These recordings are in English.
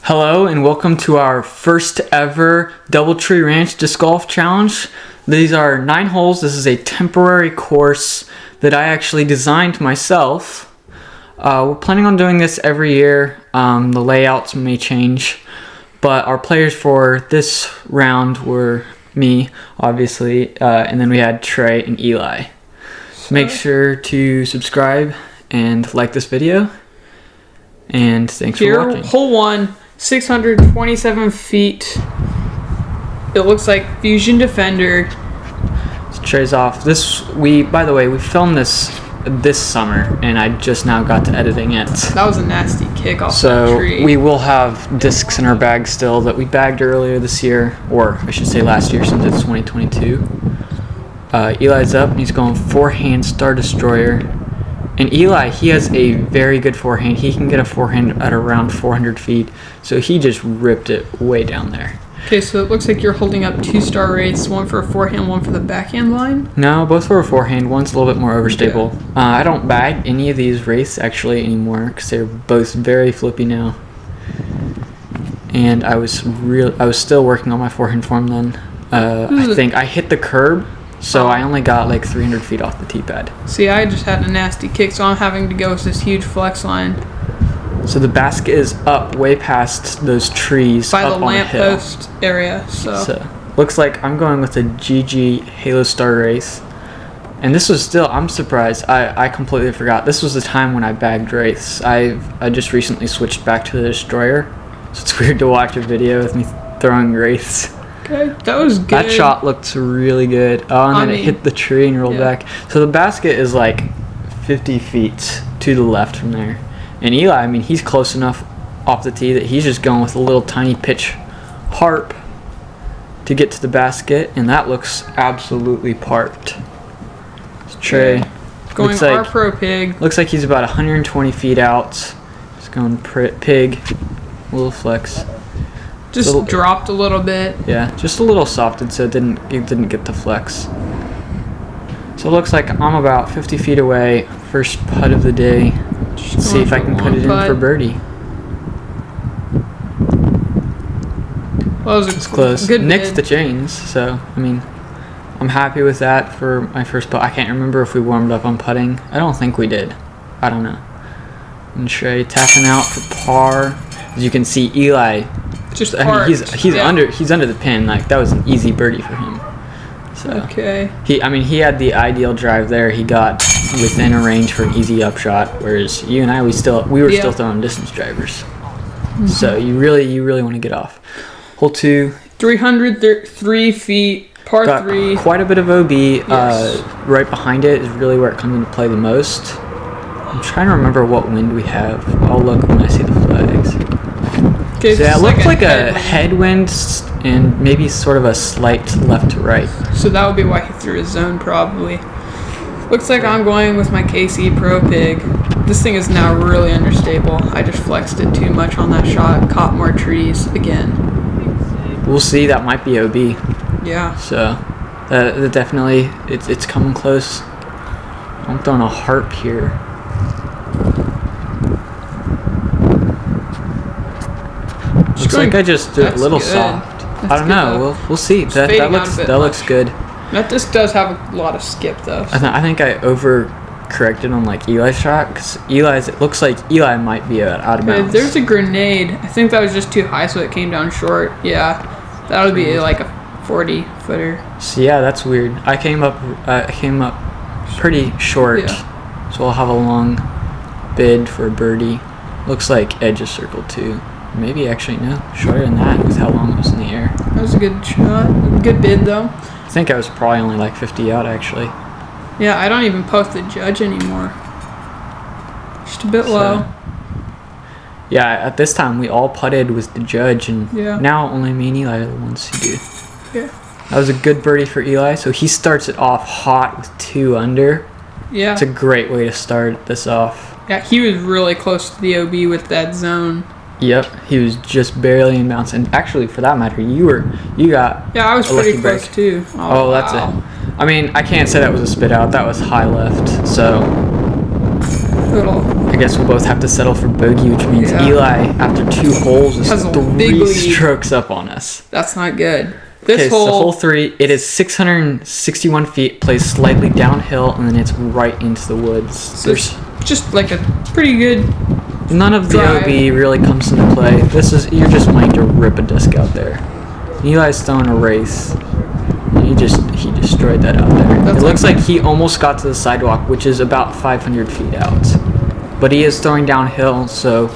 Hello and welcome to our first ever Doubletree Ranch Disc Golf Challenge. These are 9 holes. This is a temporary course that I actually designed myself. We're planning on doing this every year. The layouts may change, but our players for this round were me, obviously, and then we had Trey and Eli. So make sure to subscribe and like this video. And thanks for watching. Hole 1. 627 feet. It looks like Fusion Defender. So Trey's off. By the way, we filmed this summer, and I just now got to editing it. That was a nasty kick off that tree. So we will have discs in our bag still that we bagged earlier this year, or I should say last year since it's 2022. Eli's up, and he's going forehand Star Destroyer. And Eli, he has a very good forehand. He can get a forehand at around 400 feet. So he just ripped it way down there. Okay, so it looks like you're holding up 2 star wraiths, one for a forehand, one for the backhand line? No, both for a forehand. One's a little bit more overstable. Okay. I don't bag any of these wraiths actually anymore because they're both very flippy now. And I was still working on my forehand form then. I think I hit the curb. So I only got like 300 feet off the tee pad. See, I just had a nasty kick, so I'm having to go with this huge flex line. So the basket is up way past those trees. By up the lamppost area. So looks like I'm going with a GG Halo Star Wraith. And this was still, I'm surprised. I completely forgot. This was the time when I bagged wraiths. I just recently switched back to the Destroyer. So it's weird to watch a video with me throwing wraiths. Okay, that was good. That shot looked really good. Oh, and then it hit the tree and rolled back. So the basket is like 50 feet to the left from there. And Eli, I mean, he's close enough off the tee that he's just going with a little tiny pitch harp to get to the basket, and that looks absolutely parked. So Trey, going our pro pig. Looks like he's about 120 feet out. Just going pig, a little flex. Just dropped a little bit. Yeah, just a little softed, so it didn't get the flex. So it looks like I'm about 50 feet away. First putt of the day. Let's see if I can put it in for birdie. Well, it's close. Good Nicked the chains, so I mean, I'm happy with that for my first putt. I can't remember if we warmed up on putting. I don't think we did. I don't know. And Trey tapping out for par. As you can see, Eli. Just I mean, he's under the pin. Like that was an easy birdie for him. So okay. He had the ideal drive there. He got within a range for an easy upshot. Whereas you and I, we were still throwing distance drivers. Mm-hmm. So you really want to get off. Hole 2. 303 feet, par got 3. Quite a bit of OB. Yes. Right behind it is really where it comes into play the most. I'm trying to remember what wind we have. I'll look when I see the flags. Okay, so yeah, it looks like a headwind and maybe sort of a slight left to right. So that would be why he threw his zone probably. Looks like I'm going with my KC Pro Pig. This thing is now really understable. I just flexed it too much on that shot. Caught more trees again. We'll see. That might be OB. Yeah. So definitely it's coming close. I'm throwing a harp here. Looks like I just threw it a little soft. I don't know. We'll see. That looks good. That disc does have a lot of skip though. So. I think I overcorrected on like Eli's shot because it looks like Eli might be out of bounds. There's a grenade. I think that was just too high, so it came down short. Yeah, that would be like a 40-footer. So yeah, that's weird. I came up pretty short, so I'll have a long bid for a birdie. Looks like edge of circle too. Maybe actually no, shorter than that with how long it was in the air. That was a good shot. Good bid though. I think I was probably only like 50 out actually. Yeah, I don't even post the judge anymore. Just a bit low. Yeah, at this time we all putted with the judge, and now only me and Eli are the ones who do. Yeah. That was a good birdie for Eli, so he starts it off hot with 2 under. Yeah. It's a great way to start this off. Yeah, he was really close to the OB with that zone. Yep, he was just barely in bounds, and actually, for that matter, you got. Yeah, I was pretty close too. Oh, that's it. I mean, I can't say that was a spit out. That was high left. So guess we'll both have to settle for bogey, which means Yeah. Eli, after 2 holes, is Has a 3 big lead. strokes up on us. That's not good. This Okay, so hole, hole 3, it is 661 feet, plays slightly downhill, and then it's right into the woods. so it's just like a pretty good. None of the drive. OB really comes into play. You're just wanting to rip a disc out there. Eli's throwing a race. He destroyed that out there. That's It looks like he almost got to the sidewalk, which is about 500 feet out. But he is throwing downhill, so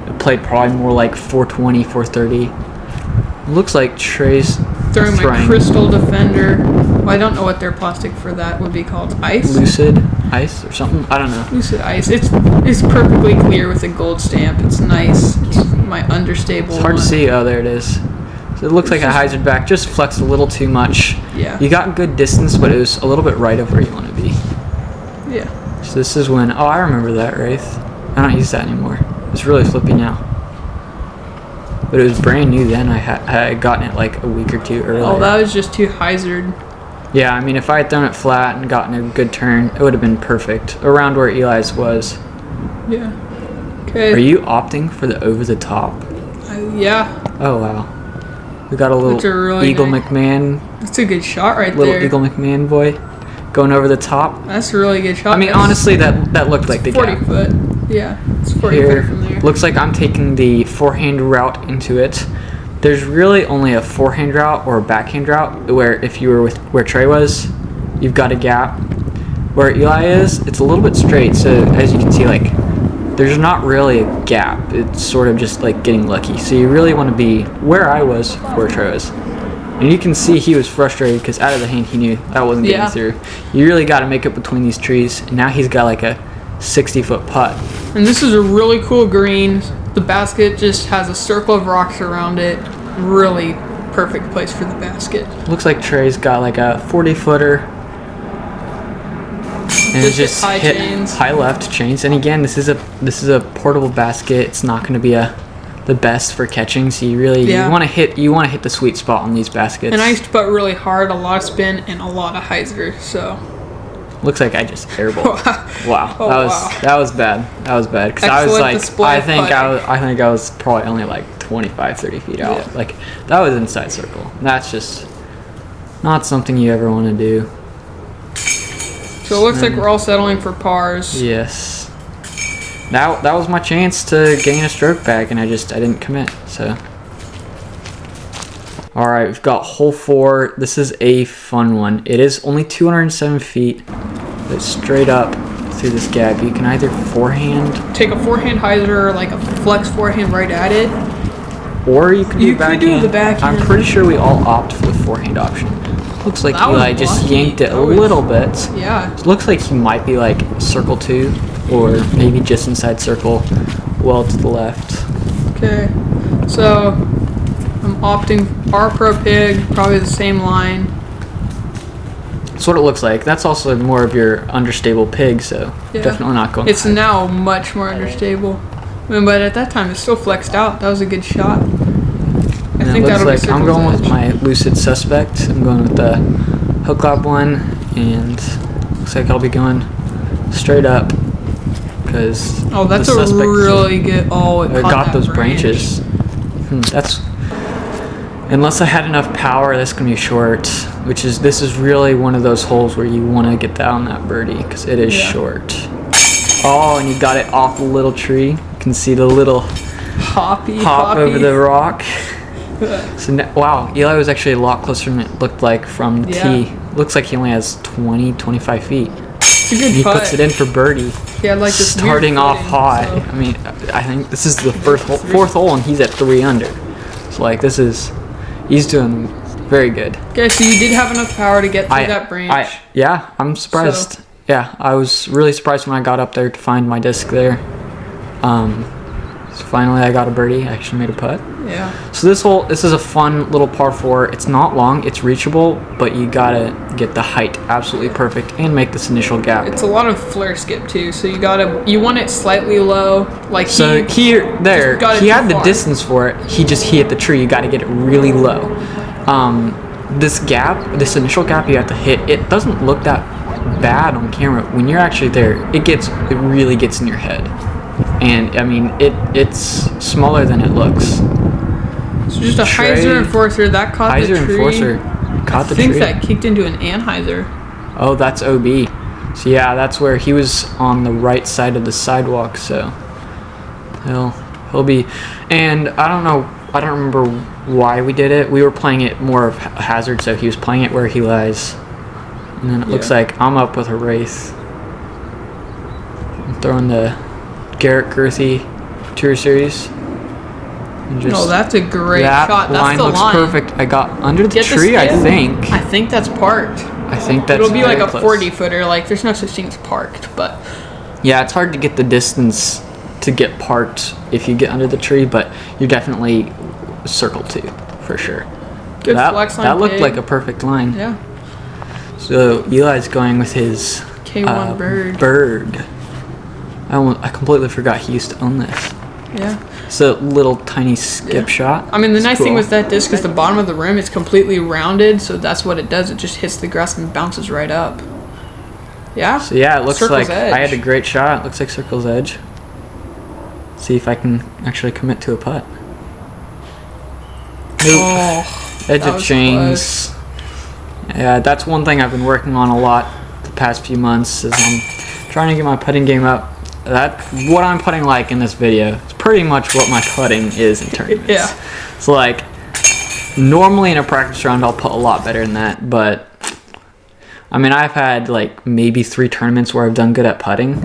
it played probably more like 420, 430. It looks like Trey's Throwing my Crystal Defender. Well, I don't know what their plastic for that would be called. Ice? Lucid ice or something. I don't know. Lucid Ice. It's perfectly clear with a gold stamp. It's nice. It's my understable It's hard one. to see. Oh, there it is. So it looks like a hyzer back. Just flexed a little too much. Yeah. You got good distance, but it was a little bit right of where you want to be. Yeah. So this is when. Oh, I remember that, Wraith. I don't use that anymore. It's really flippy now. But it was brand new then. I had gotten it like a week or 2 earlier. Oh, that was just too hyzered. Yeah, I mean, if I had thrown it flat and gotten a good turn, it would have been perfect. Around where Eli's was. Yeah. Okay. Are you opting for the over the top? Yeah. Oh, wow. We got a little That's a really Eagle nice- McMahon. That's a good shot right Little there. Eagle McMahon boy. Going over the top. That's a really good shot. I mean, That's honestly, that looked like the 40 gap. foot. Yeah. It's 40 Here, foot from there. looks like I'm taking the forehand route into it. There's really only a forehand route or a backhand route where if you were with where Trey was, you've got a gap. Where Eli is, it's a little bit straight. So as you can see, like, there's not really a gap. It's sort of just like getting lucky. So you really want to be where I was, where Trey was. And you can see he was frustrated because out of the hand he knew that wasn't getting Yeah. through. You really got to make it between these trees. And now he's got like a 60-foot putt. And this is a really cool green. The basket just has a circle of rocks around it. Really perfect place for the basket. Looks like Trey's got like a 40-footer. And it's just high hit chains. high left chains. And again, this is a portable basket. It's not going to be the best for catching. So you really Yeah. you want to hit the sweet spot on these baskets. And I used to putt really hard, a lot of spin, and a lot of hyzer. So Looks like I just airballed. Wow, Oh, wow. that was bad. That was bad because I was Excellent like, display I of think putting. I was probably only like 25, 30 feet out. Yeah. Like that was inside circle. That's just not something you ever want to do. So it looks like we're all settling for pars. Yes. That was my chance to gain a stroke back, and I didn't commit. So. All right, we've got hole 4. This is a fun one. It is only 207 feet, but straight up through this gap. You can either forehand, Take a forehand hyzer or like a flex forehand right at it. or you can do You could backhand. do the backhand. I'm pretty sure we all opt for the forehand option. Looks like That was Eli just lucky. yanked it a That was- little bit. Yeah. Looks like he might be like circle 2, or maybe just inside circle, well to the left. Okay. So I'm opting R Pro Pig, probably the same line. That's what it looks like. That's also more of your understable pig, so Yeah. definitely not going. It's high. now much more understable. I mean, but at that time, it's still flexed out. That was a good shot. I And it think looks that'll like be I'm Circle's going with edge. my Lucid Suspect. I'm going with the hook lob one, and looks like I'll be going straight up because Oh, that's the a Suspect really good. Oh, it I caught got that those branch. branches. That's unless I had enough power, that's gonna be short. This is really one of those holes where you want to get down that birdie because it is Yeah. short. Oh, and you got it off the little tree. You can see the little Hoppy. hop over the rock. So wow, Eli was actually a lot closer than it looked like from the Yeah. tee. Looks like he only has 20, 25 feet. It's a good He putt. puts it in for birdie. He had like this weird Starting off footing, hot. so- I mean, I think this is the fourth hole, and he's at 3 under. So like he's doing very good. Okay, so you did have enough power to get through that branch. Yeah, I'm surprised. Yeah, I was really surprised when I got up there to find my disc there. So finally I got a birdie. I actually made a putt. Yeah. So this is a fun little par 4. It's not long, it's reachable, but you gotta get the height absolutely perfect and make this initial gap. It's a lot of flare skip too, so you want it slightly low, like So he he got it had too the far. distance for it. He hit the tree. You got to get it really low. This initial gap you have to hit, it doesn't look that bad on camera. When you're actually there, it really gets in your head. And I mean, it's smaller than it looks. So just a hyzer enforcer that caught the tree. Hyzer enforcer caught the tree. I think that kicked into an anhyzer. Oh, that's OB. So yeah, that's where he was on the right side of the sidewalk. So he'll be. And I don't remember why we did it. We were playing it more of hazard, so he was playing it where he lies. And then it looks like I'm up with a Wraith. I'm throwing the Garrett Girthy Tour Series. No, that's a great shot. That's line the looks line. perfect. I got under the tree, I think. I think that's parked. I think that's It'll be like a close. 40-footer. Like, there's no such thing as parked, but... Yeah, it's hard to get the distance to get parked if you get under the tree, but you're definitely circle 2, for sure. Good flex line. That looked like a perfect line. Yeah. So Eli's going with his K1 Berg. Berg. I completely forgot he used to own this. Yeah. It's a little tiny skip shot. I mean, the nice thing cool. with that disc is the bottom of the rim is completely rounded, so that's what it does. It just hits the grass and bounces right up. Yeah. So yeah, it looks Circle's like edge. I had a great shot. It looks like Circle's edge. See if I can actually commit to a putt. Oh, Edge that of was chains. close. Yeah, that's one thing I've been working on a lot the past few months is I'm trying to get my putting game up. What I'm putting like in this video is pretty much what my putting is in tournaments. Yeah. So like, normally in a practice round I'll put a lot better than that, but I mean I've had like maybe 3 tournaments where I've done good at putting,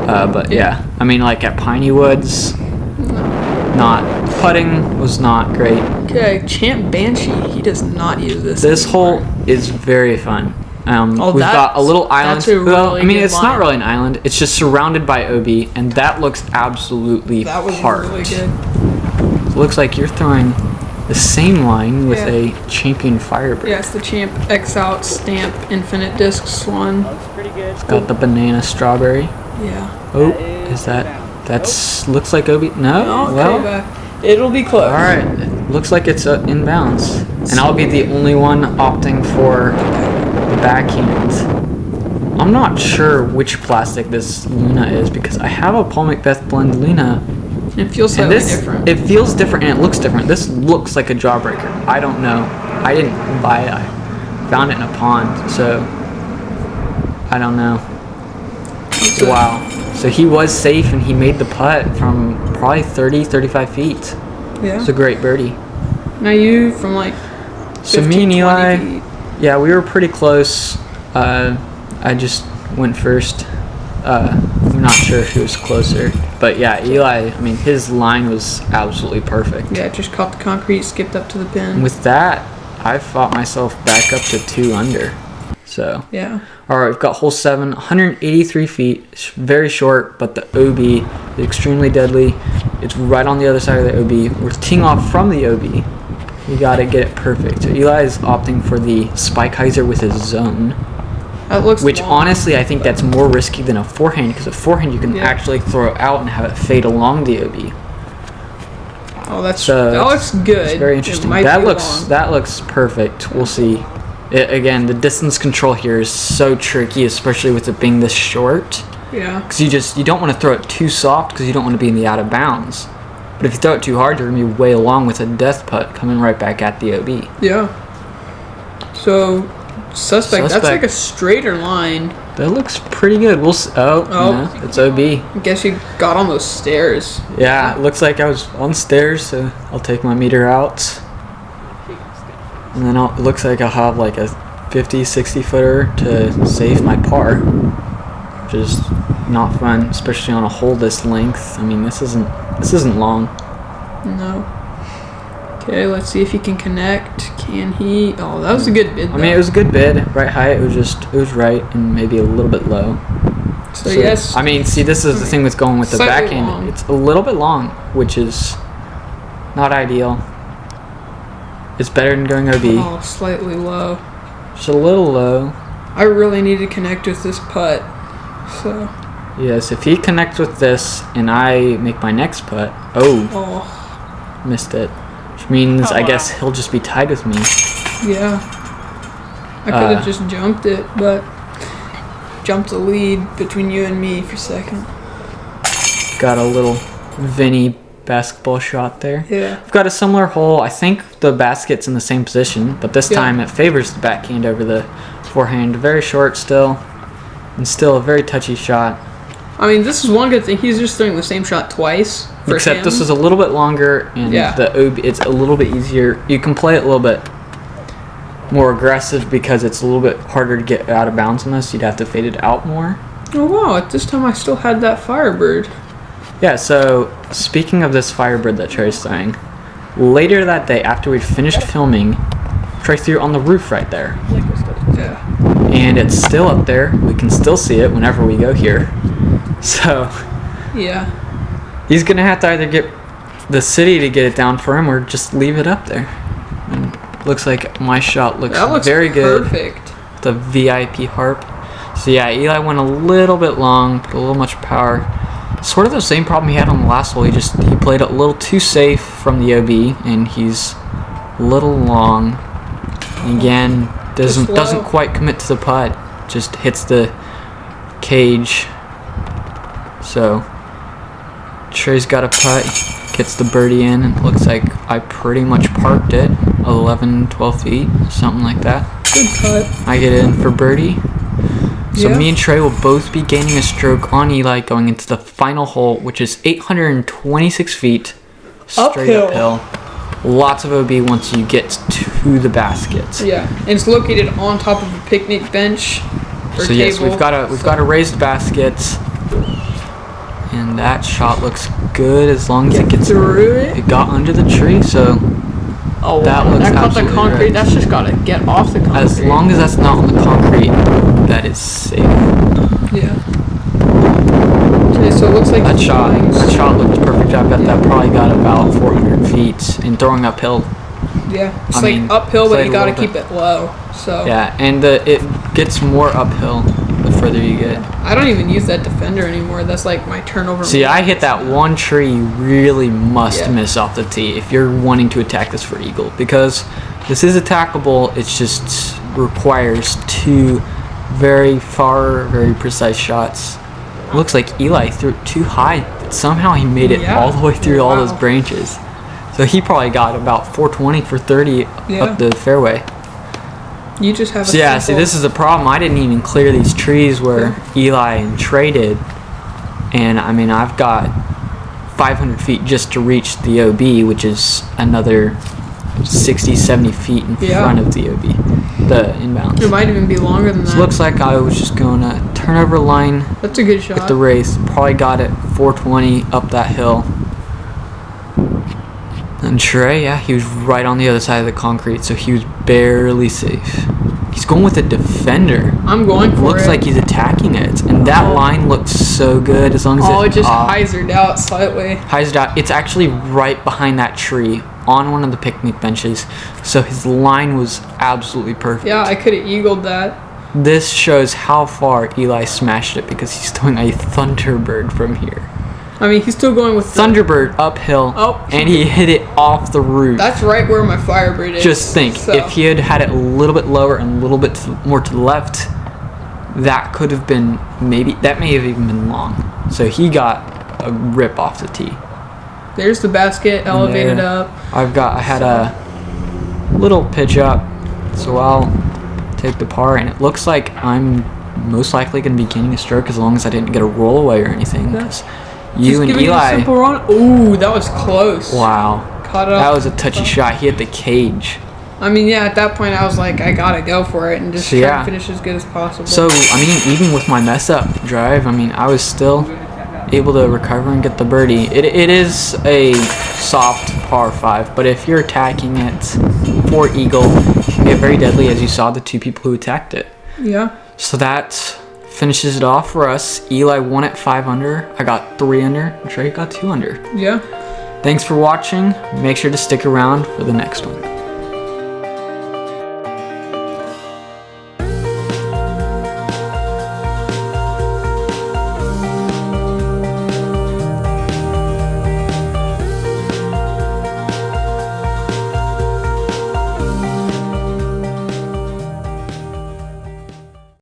but yeah, I mean like at Piney Woods, putting was not great. Okay, Champ Banshee, he does not use this. This anymore. hole is very fun. We've got a that's- little island. that's a really I mean, good it's line. not really an island. It's just surrounded by OB, and that looks absolutely That was parked. really good. It looks like you're throwing the same line with a Champion Firebird. Yeah, it's the Champ X Out Stamp Infinite Discs one. It's got the banana strawberry. Yeah. Oh, is that? Looks like OB. No. Okay, Well. but it'll be close. All right. Looks like it's in bounds, and I'll be the only one opting for the backhand. I'm not sure which plastic this Luna is because I have a Paul McBeth blend Luna. It feels And slightly different. It feels different and it looks different. This looks like a jawbreaker. I don't know. I didn't buy it. I found it in a pond, so I don't know. Wow. So he was safe and he made the putt from probably 30, 35 feet. Yeah. It's a great birdie. Now you from like 15, So me and 20 Eli, feet. yeah, we were pretty close. I just went first. I'm not sure who was closer, but yeah, Eli. I mean, his line was absolutely perfect. Yeah, just caught the concrete, skipped up to the pin. And with that, I fought myself back up to 2 under. So Yeah. all right, we've got hole 7, 183 feet. It's very short, but the OB is extremely deadly. It's right on the other side of the OB. We're teeing off from the OB. You gotta get it perfect. So Eli is opting for the Spike Hyzer with his zone, That looks which long. honestly I think that's more risky than a forehand because a forehand you can Yeah. actually throw it out and have it fade along the OB. Oh, that So looks good. It's very It interesting. might That be looks long. perfect. We'll see. Again, the distance control here is so tricky, especially with it being this short. Yeah. Because you don't want to throw it too soft because you don't want to be in the out of bounds. But if you throw it too hard, you're going to be way along with a death putt coming right back at the OB. Yeah. So, suspect. That's like a straighter line. That looks pretty good. We'll see. Oh. No, it's OB. I guess you got on those stairs. Yeah, it looks like I was on stairs, so I'll take my meter out. And then it looks like I'll have like a 50, 60 footer to save my par. Which is not fun, especially on a hole this length. I mean, this isn't long. No. Okay, let's see if he can connect. Can he? Oh, that was a good bid. I mean, it was a good bid. Right height, it was right and maybe a little bit low. So yes. I mean, see, this is the thing with going with the Slightly backhand. long. It's a little bit long, which is not ideal. It's better than going OB. Oh, slightly low. Just a little low. I really need to connect with this putt. So. Yes, if he connects with this and I make my next putt, Oh. missed it. Which means I guess he'll just be tied with me. Yeah. I could have just jumped it, but jumped the lead between you and me for a second. Got a little Vinny basketball shot there. Yeah. We've got a similar hole. I think the basket's in the same position, but this time it favors the backhand over the forehand. Very short still, and still a very touchy shot. I mean, this is one good thing. He's just throwing the same shot twice. Except this is a little bit longer, and the OB, it's a little bit easier. You can play it a little bit more aggressive because it's a little bit harder to get out of bounds on this. You'd have to fade it out more. Oh wow, at this time I still had that Firebird. Yeah, so speaking of this Firebird that Trey's throwing, later that day after we finished filming, Trey threw on the roof right there. Yeah. And it's still up there. We can still see it whenever we go here. So yeah, he's gonna have to either get the city to get it down for him or just leave it up there. And looks like my shot looks very good. Perfect. The VIP HARP. So yeah, Eli went a little bit long, put a little much power. Sort of the same problem he had on the last hole. He played it a little too safe from the OB, and he's a little long. And again, doesn't quite commit to the putt. Just hits the cage. So Trey's got a putt, gets the birdie in, and it looks like I pretty much parked it 11, 12 feet, something like that. Good putt. I get in for birdie. So me and Trey will both be gaining a stroke on Eli going into the final hole, which is 826 feet straight uphill. Lots of OB once you get to the basket. Yeah, and it's located on top of a picnic bench or so table. yes, we've got a raised basket, and that shot looks good as long as it gets through it. It got under the tree, so oh, that looks that caught the absolutely concrete. right. That's just gotta get off the concrete. As long as that's not on the concrete, that is safe. Yeah. Okay, so it looks like That shot looked perfect. I bet that probably got about 400 feet and throwing uphill. Yeah, it's uphill, but you gotta keep it low. So yeah, and it gets more uphill the further you get. I don't even use that defender anymore. That's like my turnover. See, I hit that one tree you really must miss off the tee if you're wanting to attack this for eagle, because this is attackable. It just requires two very precise shots. Looks like Eli threw it too high, but somehow he made it all the way through all those branches. So he probably got about 420 for 30 up the fairway. You just have a see, this is the problem. I didn't even clear these trees where Eli and Trey did. And, I mean, I've got 500 feet just to reach the OB, which is another 60, 70 feet in front of the OB, the inbounds. It might even be longer than that. So it looks like I was just going to turn over line. That's a good shot. With the race. Probably got it 420 up that hill. And Trey, he was right on the other side of the concrete, so he was barely safe. He's going with a defender. I'm going for it. Looks like he's attacking it. And that line looks so good as long as it just hyzered out slightly. Hyzered out. It's actually right behind that tree on one of the picnic benches. So his line was absolutely perfect. Yeah, I could have eagled that. This shows how far Eli smashed it because he's throwing a Thunderbird from here. I mean, he's still going with Thunderbird uphill, and he hit it off the roof. That's right where my Firebird is. Just think, if he had it a little bit lower and a little bit more to the left, that could have been that may have even been long. So he got a rip off the tee. There's the basket elevated up. I had a little pitch up, so I'll take the par, and it looks like I'm most likely going to be gaining a stroke as long as I didn't get a roll away or anything. You and Eli. Ooh, that was close. Wow. Caught up. That was a touchy shot. He hit the cage. I mean, at that point, I was like, I gotta go for it and just try to finish as good as possible. So, I mean, even with my mess up drive, I mean, I was still able to recover and get the birdie. It is a soft par 5, but if you're attacking it for eagle, you get very deadly, as you saw the two people who attacked it. Yeah. So that finishes it off for us. Eli won at 5 under. I got 3 under. And Trey got 2 under. Yeah. Thanks for watching. Make sure to stick around for the next one.